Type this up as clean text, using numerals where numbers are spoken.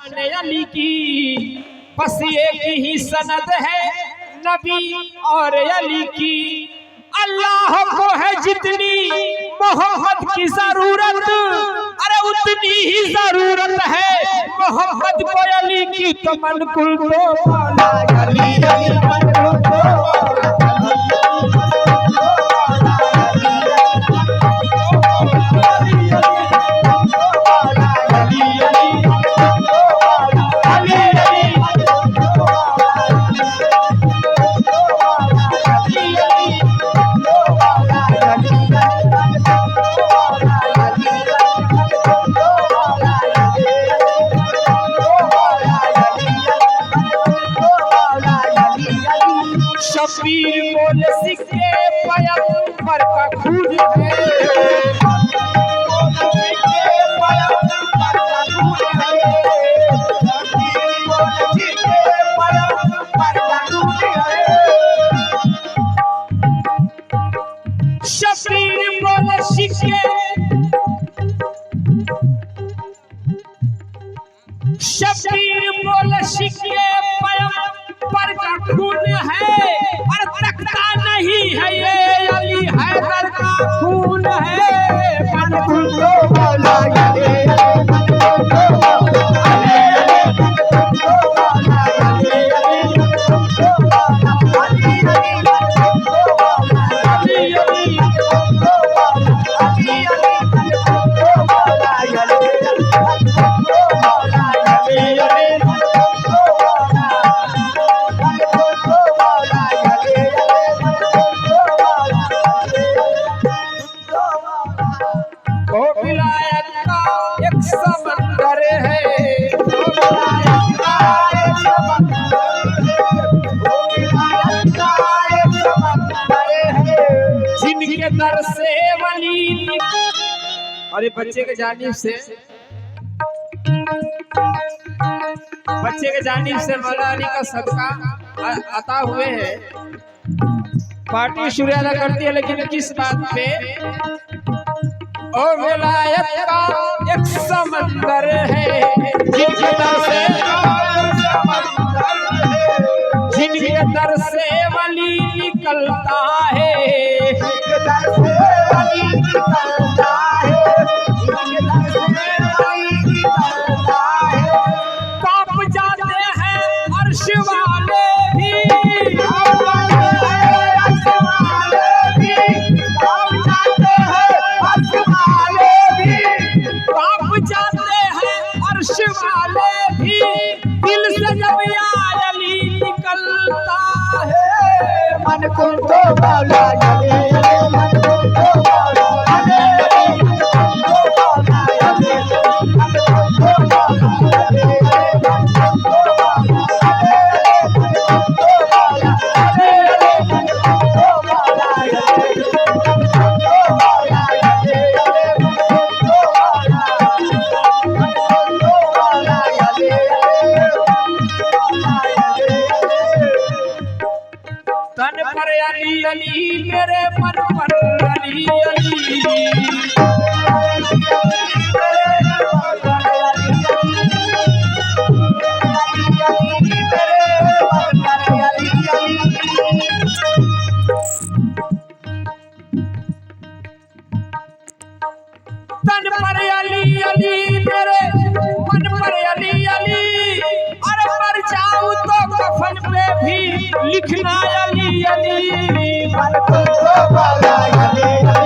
अली की बस एक ही सनद है नबी और अली की। अल्लाह को है जितनी मोहम्मद की जरूरत, अरे उतनी ही जरूरत है मोहम्मद को अली की। तो मन कुल तो अली अली मन कुल तो शबीर बोले सिक्के पैगंबर का खून है। शबीर बोले सिक्के पैगंबर का खून है, और तकता नहीं है ये अली हैदर का खून है। मन कुल तो मौला विलायत का एक समंदर है, जिनके दर से वली। अरे बच्चे के जानिब से मौला अली का सदका अता हुए है। पार्टी शुरू अदा करती है, लेकिन किस बात पे? और विलायत का एक समंदर है, जिनके दर से वली निकलता है। कांप जाते हैं अर्श वाले भी, दिल से जब या अली निकलता है। मन कुल तो मौला मन कुल तो मौला तन पर अली अली मेरे मन पर अली अली। तन पर अली अली मेरे मन पर अली अली, अरे मर जाऊं तो कफन पे भी लिखना अली अली। मन को तो मौला अली